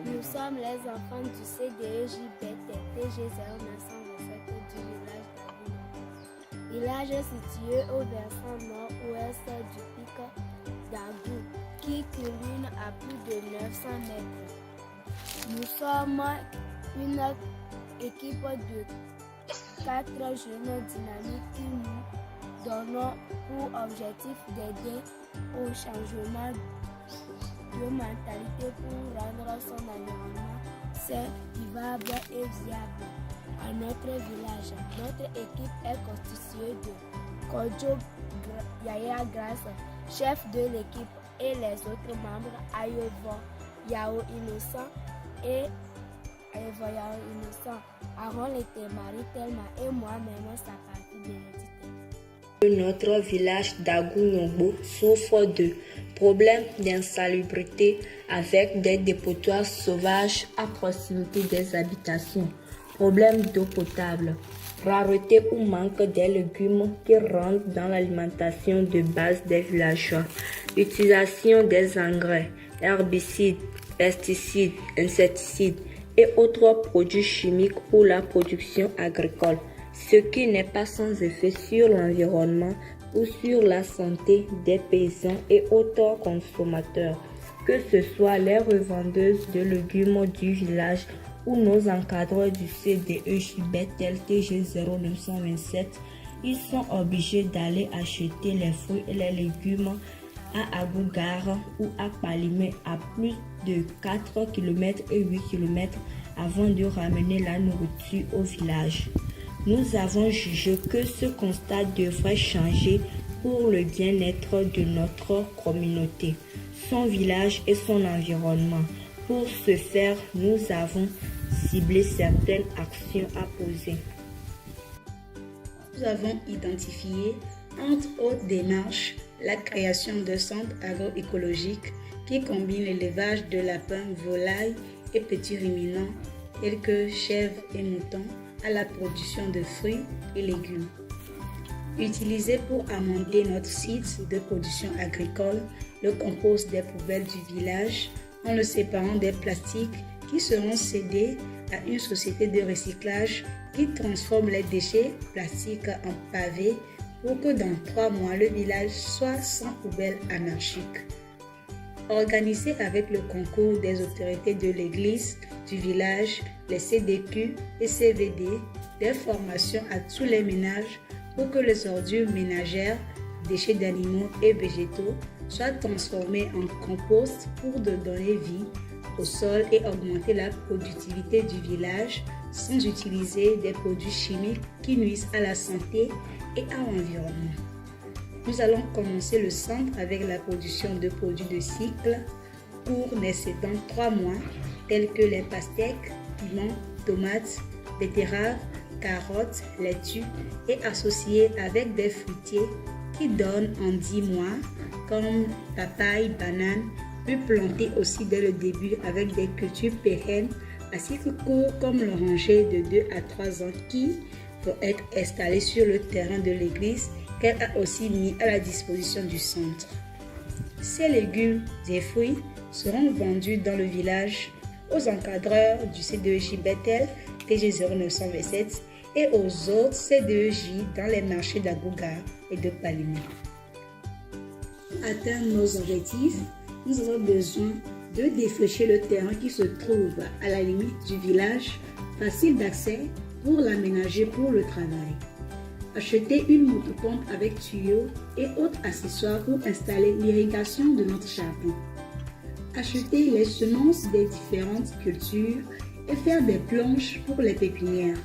Nous sommes les enfants du CDEJBT TG0927 du village d'Agou. Village situé au versant nord-ouest du pic d'Agou qui culmine à plus de 900 mètres. Nous sommes une équipe de 4 jeunes dynamiques qui nous donnons pour objectif d'aider au changement de mentalité pour rendre son environnement sain, vivable et viable. À notre village, notre équipe est constituée de Kodjo Yaya Grace, chef de l'équipe, et les autres membres Ayovo Yao Innocent et Aaron Lete, Marie Thelma et moi-même Sapati Bénédicte. Notre village d'Agou-Nyongbo souffre de problèmes d'insalubrité avec des dépotoirs sauvages à proximité des habitations, problèmes d'eau potable, rareté ou manque des légumes qui rentrent dans l'alimentation de base des villageois, utilisation des engrais, herbicides, pesticides, insecticides et autres produits chimiques pour la production agricole, ce qui n'est pas sans effet sur l'environnement ou sur la santé des paysans et autres consommateurs, que ce soit les revendeuses de légumes du village ou nos encadreurs du CDEJBT TG0927. Ils sont obligés d'aller acheter les fruits et les légumes à Agou-Gare ou à Palimé à plus de 4 km et 8 km avant de ramener la nourriture au village. Nous avons jugé que ce constat devrait changer pour le bien-être de notre communauté, son village et son environnement. Pour ce faire, nous avons ciblé certaines actions à poser. Nous avons identifié, entre autres démarches, la création de centres agroécologiques qui combinent l'élevage de lapins, volailles et petits ruminants tels que chèvres et moutons à la production de fruits et légumes. Utilisé pour amender notre site de production agricole, le compost des poubelles du village en le séparant des plastiques qui seront cédés à une société de recyclage qui transforme les déchets plastiques en pavés pour que dans 3 mois, le village soit sans poubelle anarchique. Organisé avec le concours des autorités de l'église, du village, les CDQ et CVD, des formations à tous les ménages pour que les ordures ménagères, déchets d'animaux et végétaux soient transformés en compost pour de donner vie au sol et augmenter la productivité du village sans utiliser des produits chimiques qui nuisent à la santé et à l'environnement. Nous allons commencer le centre avec la production de produits de cycle pour nécessitant 3 mois tels que les pastèques, piments, tomates, betteraves, carottes, laitues et associés avec des fruitiers qui donnent en 10 mois comme papaye, banane, puis planter aussi dès le début avec des cultures pérennes à cycle court comme l'oranger de 2 à 3 ans qui vont être installés sur le terrain de l'église qu'elle a aussi mis à la disposition du centre. Ces légumes et fruits seront vendus dans le village aux encadreurs du CDEJBT TG0927 et aux autres CDEJ dans les marchés d'Agou-Gare et de Palimé. Pour atteindre nos objectifs, nous avons besoin de défricher le terrain qui se trouve à la limite du village, facile d'accès pour l'aménager pour le travail. Acheter une motopompe avec tuyaux et autres accessoires pour installer l'irrigation de notre jardin. Acheter les semences des différentes cultures et faire des planches pour les pépinières.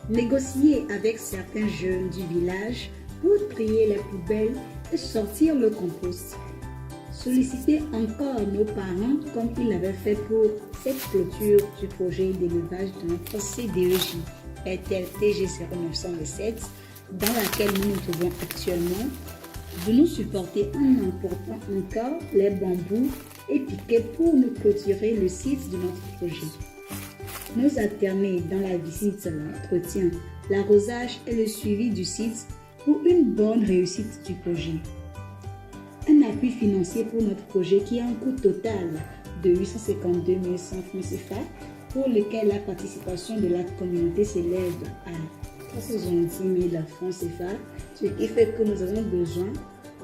Négocier avec certains jeunes du village pour trier les poubelles et sortir le compost. Solliciter encore nos parents comme ils l'avaient fait pour cette clôture du projet d'élevage de notre CDEJ TG0927 dans laquelle nous nous trouvons actuellement, de nous supporter en emportant encore les bambous et piquets pour nous clôturer le site de notre projet. Nous alterner dans la visite, l'entretien, l'arrosage et le suivi du site pour une bonne réussite du projet. Un appui financier pour notre projet qui a un coût total de 852 100 francs CFA pour lequel la participation de la communauté s'élève à 370 000 francs CFA, ce qui fait que nous avons besoin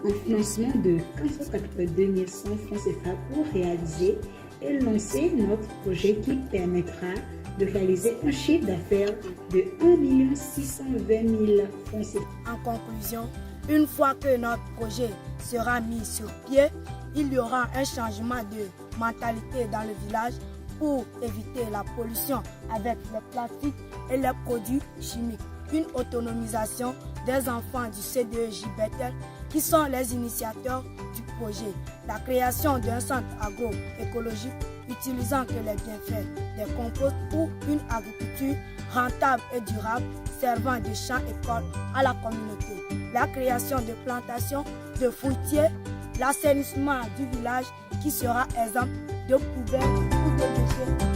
d'un financement de 482 100 francs CFA pour réaliser et lancer notre projet qui permettra de réaliser un chiffre d'affaires de 1 620 000 francs CFA. En conclusion, une fois que notre projet sera mis sur pied, il y aura un changement de mentalité dans le village pour éviter la pollution avec les plastiques et les produits chimiques. Une autonomisation des enfants du CDEJ Bethel qui sont les initiateurs du projet. La création d'un centre agroécologique utilisant que les bienfaits des composts pour une agriculture rentable et durable servant de champ-école à la communauté. La création de plantations de fruitiers, l'assainissement du village qui sera exempt de poubelles ou de déchets